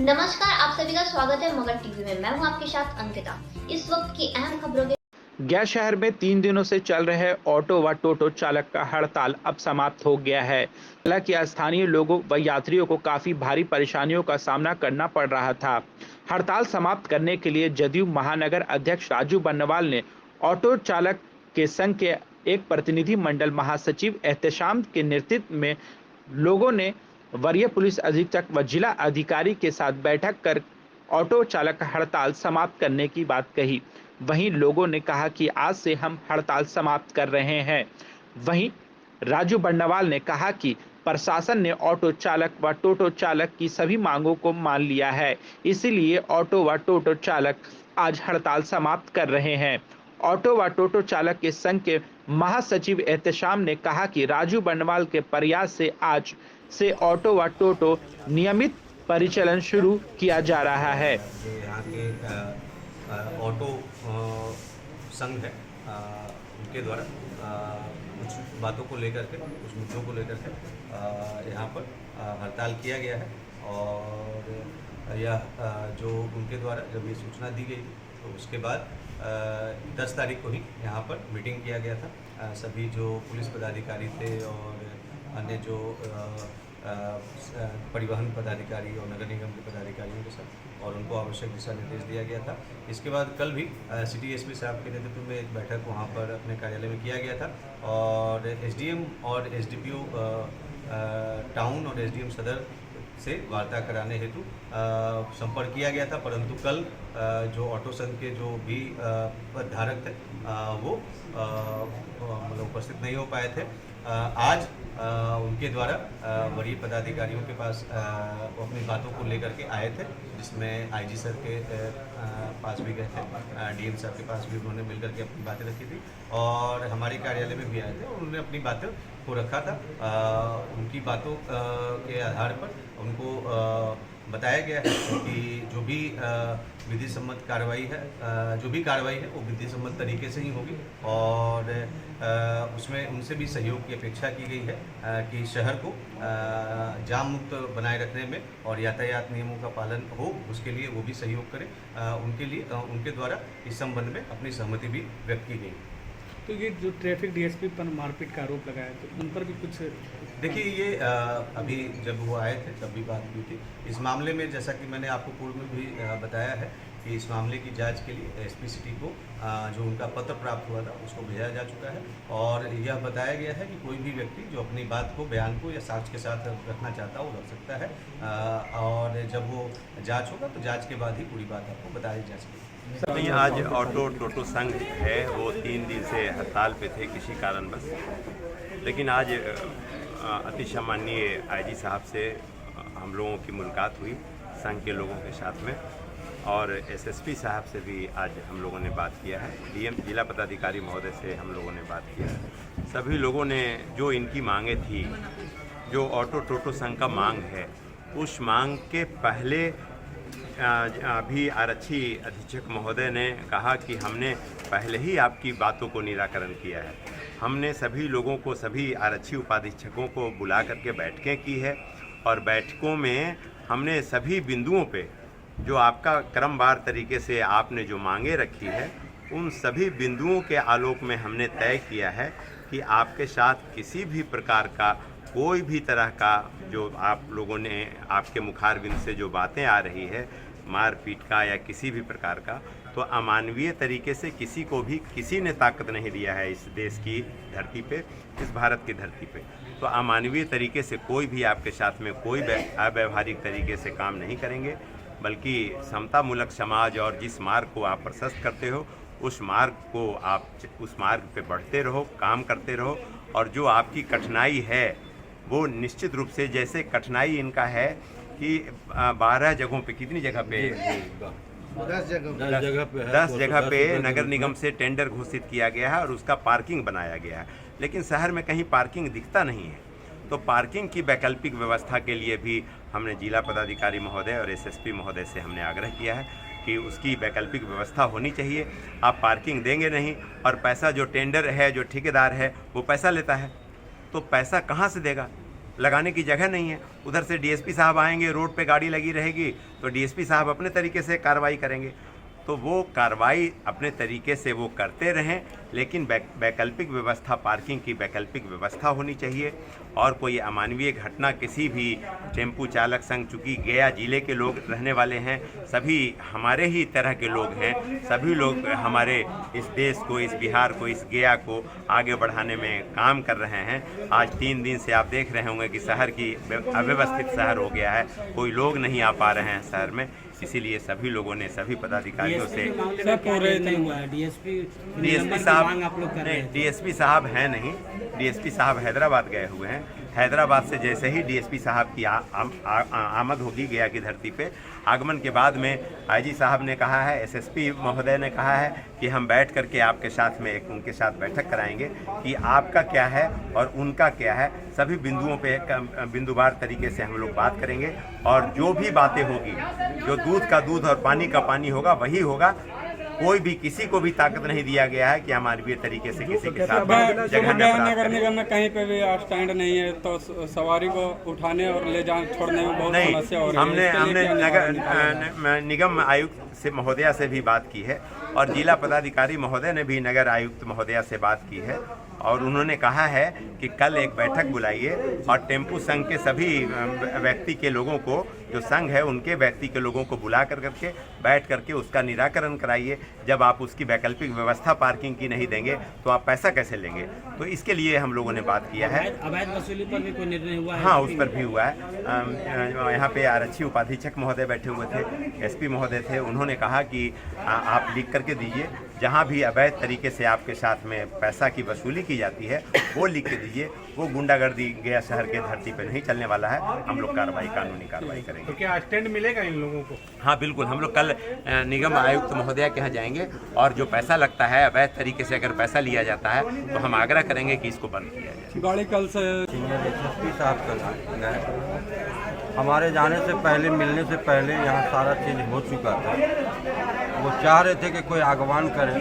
नमस्कार, आप सभी का स्वागत है मगध टीवी में। मैं हूं आपके साथ अंकिता। इस वक्त की अहम खबरों के गया शहर में 3 दिनों से चल रहे ऑटो व टोटो चालक का हड़ताल अब समाप्त हो गया है। हालांकि स्थानीय लोगों व यात्रियों को काफी भारी परेशानियों का सामना करना पड़ रहा था। हड़ताल समाप्त करने के लिए जदयू महानगर अध्यक्ष राजू बन्नवाल ने ऑटो चालक के संघ के एक प्रतिनिधि मंडल महासचिव एहतेशाम के नेतृत्व में लोगों ने वरीय पुलिस अधीक्षक व जिला अधिकारी के साथ बैठक कर ऑटो चालक का हड़ताल समाप्त करने की बात कही। वहीं लोगों ने कहा कि आज से हम हड़ताल समाप्त कर रहे हैं। वहीं राजू बन्नवाल ने कहा कि प्रशासन ने ऑटो चालक व टोटो चालक की सभी मांगों को मान लिया है, इसीलिए ऑटो व टोटो चालक आज हड़ताल समाप्त कर रहे हैं। ऑटो व टोटो चालक के संघ के महासचिव एहतेशाम ने कहा कि राजू बन्नवाल के प्रयास से आज से ऑटो व टोटो नियमित परिचालन शुरू किया जा रहा है। जो यहाँ के ऑटो संघ है, उनके द्वारा कुछ बातों को लेकर के, कुछ मुद्दों को लेकर के यहाँ पर हड़ताल किया गया है। और यह जो उनके द्वारा जब ये सूचना दी गई तो उसके बाद 10 तारीख को ही यहाँ पर मीटिंग किया गया था। सभी जो पुलिस पदाधिकारी थे और अन्य जो परिवहन पदाधिकारी और नगर निगम के पदाधिकारियों के साथ, और उनको आवश्यक दिशा निर्देश दिया गया था। इसके बाद कल भी सिटी एसपी साहब के नेतृत्व में एक बैठक वहाँ पर अपने कार्यालय में किया गया था और एसडीएम और एसडीपीओ टाउन और एसडीएम सदर से वार्ता कराने हेतु संपर्क किया गया था। परंतु कल जो ऑटो संघ के जो भी पदधारक थे वो मतलब उपस्थित नहीं हो पाए थे। आज उनके द्वारा वरीय पदाधिकारियों के पास वो अपनी बातों को लेकर के आए थे, जिसमें आईजी सर के पास भी गए थे, डीएम साहब के पास भी उन्होंने मिलकर के अपनी बातें रखी थी और हमारे कार्यालय में भी आए थे। उन्होंने अपनी बातें को रखा था। उनकी बातों के आधार पर उनको बताया गया है कि जो भी विधि सम्मत कार्रवाई है, जो भी कार्रवाई है वो विधि सम्मत तरीके से ही होगी और उसमें उनसे भी सहयोग की अपेक्षा की गई है कि शहर को जाम मुक्त बनाए रखने में और यातायात नियमों का पालन हो, उसके लिए वो भी सहयोग करें। उनके लिए उनके द्वारा इस संबंध में अपनी सहमति भी व्यक्त की गई। तो ये जो ट्रैफिक डीएसपी पर मारपीट का आरोप लगाया तो उन पर भी कुछ देखिए, ये अभी जब वो आए थे तब भी बात हुई थी इस मामले में। जैसा कि मैंने आपको पूर्व में भी बताया है कि इस मामले की जांच के लिए एसपी सिटी को जो उनका पत्र प्राप्त हुआ था उसको भेजा जा चुका है और यह बताया गया है कि कोई भी व्यक्ति जो अपनी बात को, बयान को या साक्ष्य के साथ रखना चाहता है वो रख सकता है और जब वो जांच होगा तो जांच के बाद ही पूरी बात आपको बताई जा सकेगी। नहीं, आज ऑटो टोटो संघ है वो 3 दिन से हड़ताल पे थे किसी कारणवश, लेकिन आज अति सम्माननीय आईजी साहब से हम लोगों की मुलाकात हुई संघ के लोगों के साथ में और एसएसपी साहब से भी आज हम लोगों ने बात किया है। डीएम जिला पदाधिकारी महोदय से हम लोगों ने बात किया है। सभी लोगों ने जो इनकी मांगें थी, जो ऑटो टोटो संघ का मांग है, उस मांग के पहले अभी आरक्षी अधीक्षक महोदय ने कहा कि हमने पहले ही आपकी बातों को निराकरण किया है। हमने सभी लोगों को, सभी आरक्षी उपाधीक्षकों को बुला करके बैठकें की है और बैठकों में हमने सभी बिंदुओं पे जो आपका क्रमवार तरीके से आपने जो मांगे रखी है, उन सभी बिंदुओं के आलोक में हमने तय किया है कि आपके साथ किसी भी प्रकार का, कोई भी तरह का जो आप लोगों ने, आपके मुखारबिंद से जो बातें आ रही है मारपीट का या किसी भी प्रकार का, तो अमानवीय तरीके से किसी को भी किसी ने ताकत नहीं दिया है इस देश की धरती पे, इस भारत की धरती पे। तो अमानवीय तरीके से कोई भी आपके साथ में कोई अव्यवहारिक तरीके से काम नहीं करेंगे, बल्कि समतामूलक समाज और जिस मार्ग को आप प्रशस्त करते हो उस मार्ग को आप उस मार्ग पे बढ़ते रहो, काम करते रहो। और जो आपकी कठिनाई है वो निश्चित रूप से, जैसे कठिनाई इनका है कि 12 जगहों पे, कितनी जगह पे 10 जगह पे नगर निगम से टेंडर घोषित किया गया है और उसका पार्किंग बनाया गया है, लेकिन शहर में कहीं पार्किंग दिखता नहीं है। तो पार्किंग की वैकल्पिक व्यवस्था के लिए भी हमने जिला पदाधिकारी महोदय और एसएसपी महोदय से हमने आग्रह किया है कि उसकी वैकल्पिक व्यवस्था होनी चाहिए। आप पार्किंग देंगे नहीं और पैसा जो टेंडर है, जो ठेकेदार है वो पैसा लेता है, तो पैसा कहाँ से देगा? लगाने की जगह नहीं है। उधर से डीएसपी साहब आएंगे, रोड पे गाड़ी लगी रहेगी तो डीएसपी साहब अपने तरीके से कार्रवाई करेंगे। तो वो कार्रवाई अपने तरीके से वो करते रहें, लेकिन वैकल्पिक व्यवस्था, पार्किंग की वैकल्पिक व्यवस्था होनी चाहिए। और कोई अमानवीय घटना किसी भी टेम्पू चालक संग, चूँकि गया जिले के लोग रहने वाले हैं, सभी हमारे ही तरह के लोग हैं, सभी लोग हमारे इस देश को, इस बिहार को, इस गया को आगे बढ़ाने में काम कर रहे हैं। आज 3 दिन से आप देख रहे होंगे कि शहर की अव्यवस्थित शहर हो गया है, कोई लोग नहीं आ पा रहे हैं शहर में। इसीलिए सभी लोगों ने, सभी पदाधिकारियों से डीएसपी साहब हैं नहीं, डीएसपी साहब हैदराबाद गए हुए हैं। हैदराबाद से जैसे ही डीएसपी साहब की आमद होगी गया की धरती पे, आगमन के बाद में आईजी साहब ने कहा है, एसएसपी महोदय ने कहा है कि हम बैठ करके आपके साथ में एक उनके साथ बैठक कराएंगे कि आपका क्या है और उनका क्या है। सभी बिंदुओं पे बिंदुवार तरीके से हम लोग बात करेंगे और जो भी बातें होगी, जो दूध का दूध और पानी का पानी होगा वही होगा। कोई भी, किसी को भी ताकत नहीं दिया गया है कि अमानवीय तरीके से किसी के साथ जगह नगर निगम में कहीं पे भी स्टैंड नहीं है, तो सवारी को उठाने और ले जाने छोड़ने में बहुत समस्या हो रही है। हमने नगर निगम आयुक्त से महोदया से भी बात की है और जिला पदाधिकारी महोदय ने भी नगर आयुक्त महोदया से बात की है और उन्होंने कहा है कि कल एक बैठक बुलाइए और टेम्पू संघ के सभी व्यक्ति के लोगों को, जो संघ है उनके व्यक्ति के लोगों को बुला करके बैठ करके उसका निराकरण कराइए। जब आप उसकी वैकल्पिक व्यवस्था पार्किंग की नहीं देंगे तो आप पैसा कैसे लेंगे? तो इसके लिए हम लोगों ने बात किया है। अवैध वसूली पर भी कोई निर्णय हुआ है? हाँ, उस पर भी हुआ है। यहाँ पे आरक्षी उपाधीक्षक महोदय बैठे हुए थे, एसपी महोदय थे, उन्होंने कहा कि आप लिख करके दीजिए, जहाँ भी अवैध तरीके से आपके साथ में पैसा की वसूली की जाती है वो लिख के दीजिए। वो गुंडागर्दी गया शहर के धरती पे नहीं चलने वाला है। हम लोग कानूनी कार्रवाई करेंगे। तो क्या स्टैंड मिलेगा इन लोगों को? हाँ बिल्कुल, हम लोग कल निगम आयुक्त महोदया के यहाँ जाएंगे और जो पैसा लगता है, अवैध तरीके से अगर पैसा लिया जाता है तो हम आग्रह करेंगे कि इसको बंद किया जाए। गाड़ी कल से सीनियर एसएसपी साहब कल गए, हमारे जाने से पहले, मिलने से पहले यहाँ सारा चीज़ हो चुका था। वो चाह रहे थे कि कोई आगवान करे।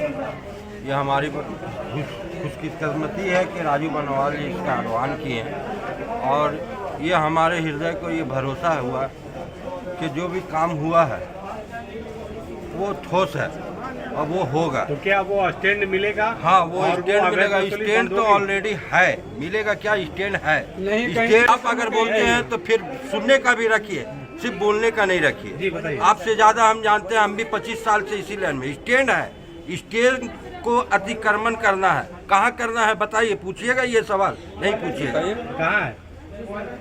ये हमारी खुशकिस्मती है कि राजू बनवाल जी इसका आह्वान किए और ये हमारे हृदय को ये भरोसा हुआ कि जो भी काम हुआ है वो ठोस है और वो होगा। तो क्या वो स्टैंड मिलेगा? हाँ, वो स्टैंड मिलेगा। स्टैंड तो ऑलरेडी है, मिलेगा क्या? स्टैंड है। स्टैंड आप अगर बोलते हैं तो फिर सुनने का भी रखिए, सिर्फ बोलने का नहीं रखिए। आपसे ज्यादा हम जानते हैं, हम भी 25 साल से इसी लाइन में। स्टैंड है, स्टैंड को अतिक्रमण करना है। कहाँ करना है बताइए, पूछिएगा ये सवाल, नहीं पूछिएगा। कहाँ है?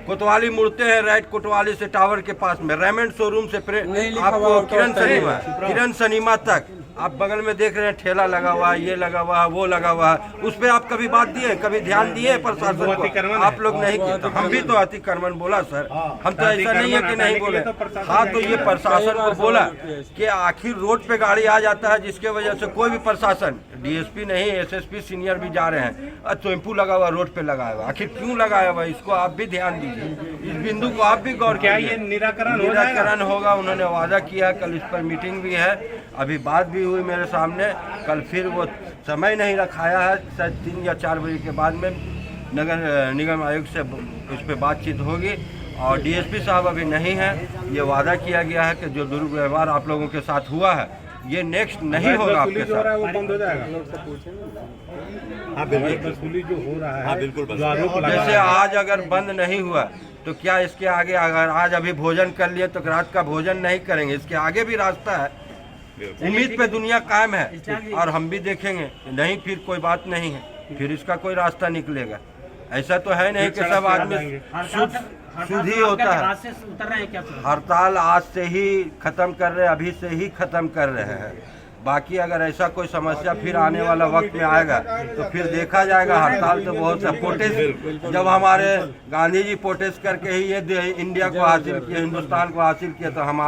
कोतवाली मुड़ते हैं, राइट, कोतवाली से टावर के पास में, रेमंड शोरूम से आपको किरण सिनेमा तक आप बगल में देख रहे हैं, ठेला लगा हुआ है, ये लगा हुआ है, वो लगा हुआ है। उस पर आप कभी बात दिए, कभी ध्यान दिए प्रशासन को? आप लोग नहीं किए। तो हम भी तो अतिक्रमण बोला सर, हम तो ऐसा नहीं है कि नहीं बोले। हाँ, तो ये प्रशासन को बोला कि आखिर रोड पे गाड़ी आ जाता है जिसके वजह से कोई भी प्रशासन, डीएसपी नहीं, एसएसपी सीनियर भी जा रहे हैं, टेम्पू लगा हुआ रोड पे लगाया हुआ, आखिर क्यों लगाया हुआ? इसको आप भी ध्यान दीजिए, इस बिंदु को आप भी गौर क्या कीजिए। ये निराकरण होगा? उन्होंने वादा किया, कल इस पर मीटिंग भी है, अभी बात भी हुई मेरे सामने। कल फिर वो समय नहीं रखाया है, शायद 3 या 4 बजे के बाद में नगर निगम आयुक्त से उस पर बातचीत होगी। और डीएसपी साहब अभी नहीं है। ये वादा किया गया है कि जो दुर्व्यवहार आप लोगों के साथ हुआ है ये नेक्स्ट नहीं होगा आपके साथ। वो बंद हो जाएगा। हाँ, वसूली जो हो रहा है, हाँ बिल्कुल। जैसे आज अगर बंद नहीं हुआ तो क्या इसके आगे, अगर आज अभी भोजन कर लिए तो रात का भोजन नहीं करेंगे? इसके आगे भी रास्ता है। उम्मीद पे दुनिया कायम है और हम भी देखेंगे। नहीं, फिर कोई बात नहीं है, फिर इसका कोई रास्ता निकलेगा। ऐसा तो है नहीं कि सब आदमी शुद्ध ही होता है। हड़ताल आज से ही खत्म कर रहे हैं, अभी से ही खत्म कर रहे हैं। बाकी अगर ऐसा कोई समस्या फिर आने वाला वक्त में आएगा तो फिर देखा जाएगा। हड़ताल तो बहुत सा प्रोटेस्ट, जब हमारे गांधी जी प्रोटेस्ट करके ही ये इंडिया को हासिल किया, हिंदुस्तान को हासिल किया, तो हम